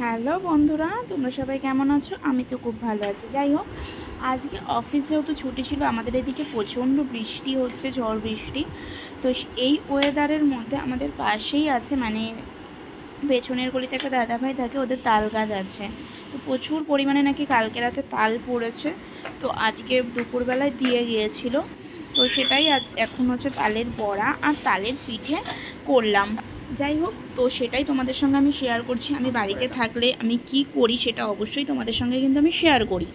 Hello বন্ধুরা, তোমরা সবাই কেমন আছো? আমি তো খুব ভালো আছি। যাই হোক, আজকে অফিস যেহেতু ছুটি ছিল, আমাদের এদিকে প্রচণ্ড বৃষ্টি হচ্ছে, ঝড় বৃষ্টি। তো এই ওয়েদারের মধ্যে আমাদের পাশেই আছে, মানে পেছনের গলিতে একটা দাদাভাই থাকে, ওদের তাল গাছ আছে। তো প্রচুর পরিমাণে নাকি কালকে রাতে তাল পড়েছে, তো আজকে দুপুরবেলায় দিয়ে গিয়েছিল। তো সেটাই এখন হচ্ছে তালের বড়া আর তালের পিঠে করলাম। যাই হোক, তো সেটাই তোমাদের সঙ্গে আমি শেয়ার করছি। আমি বাড়িতে থাকলে আমি কি করি সেটা অবশ্যই তোমাদের সঙ্গে কিন্তু আমি শেয়ার করি।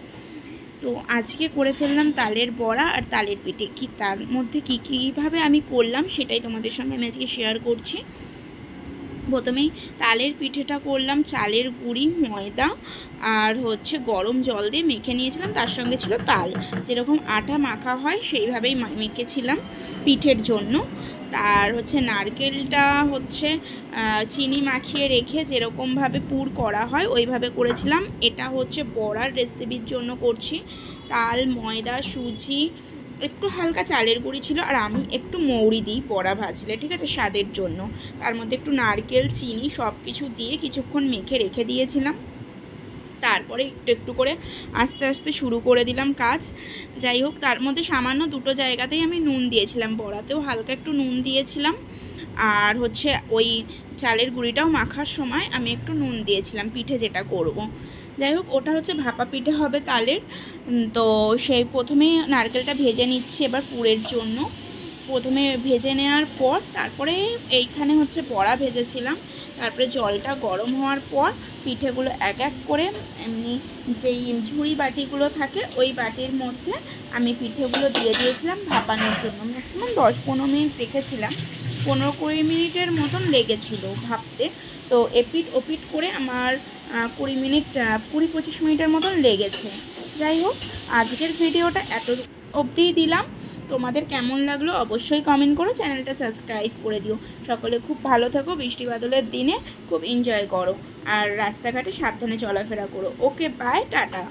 তো আজকে করে ফেললাম তালের বড়া আর তালের পিঠে। কি তার মধ্যে কীভাবে আমি করলাম সেটাই তোমাদের সঙ্গে আমি আজকে শেয়ার করছি। প্রথমেই তালের পিঠেটা করলাম চালের গুঁড়ি, ময়দা আর হচ্ছে গরম জল দিয়ে মেখে নিয়েছিলাম। তার সঙ্গে ছিল তাল, যেরকম আটা মাখা হয় সেইভাবেই মেখেছিলাম পিঠের জন্য। আর হচ্ছে নারকেলটা হচ্ছে চিনি মাখিয়ে রেখে যেরকমভাবে পুর করা হয় ওইভাবে করেছিলাম। এটা হচ্ছে বড়ার রেসিপির জন্য করছি। তাল, ময়দা, সুজি, একটু হালকা চালের গুঁড়ি ছিল, আর আমি একটু মৌরি দিই বড়া ভাজলে, ঠিক আছে, স্বাদের জন্য। তার মধ্যে একটু নারকেল, চিনি সব কিছু দিয়ে কিছুক্ষণ মেখে রেখে দিয়েছিলাম। তারপরে একটু একটু করে আস্তে আস্তে শুরু করে দিলাম কাজ। যাই হোক, তার মধ্যে সামান্য দুটো জায়গাতেই আমি নুন দিয়েছিলাম, বড়াতেও হালকা একটু নুন দিয়েছিলাম, আর হচ্ছে ওই চালের গুঁড়িটাও মাখার সময় আমি একটু নুন দিয়েছিলাম পিঠে যেটা করব। যাই হোক, ওটা হচ্ছে ভাপা পিঠে হবে তালের। তো সেই প্রথমে নারকেলটা ভেজে নিচ্ছি এবার পুরের জন্য। প্রথমে ভেজে নেওয়ার পর তারপরে এইখানে হচ্ছে বড়া ভেজেছিলাম। তারপরে জলটা গরম হওয়ার পর পিঠেগুলো এক এক করে এমনি যেই ঝুড়ি বাটিগুলো থাকে ওই বাটির মধ্যে আমি পিঠেগুলো দিয়ে দিয়েছিলাম ভাপানোর জন্য। ম্যাক্সিমাম 10-15 মিনিট রেখেছিলাম, 15-20 মিনিটের মতন লেগেছিল ভাপতে। তো এপিট ওপিট করে আমার 20-25 মিনিটের মতন লেগেছে। যাই হোক, আজকের ভিডিওটা এত অবধিই দিলাম। তোমাদের কেমন লাগলো অবশ্যই কমেন্ট করো, চ্যানেলটা সাবস্ক্রাইব করে দিও। সকলে খুব ভালো থাকো, বৃষ্টি বাদলের দিনে খুব এনজয় করো, আর রাস্তাঘাটে সাবধানে চলাফেরা করো। ওকে, বাই, টাটা।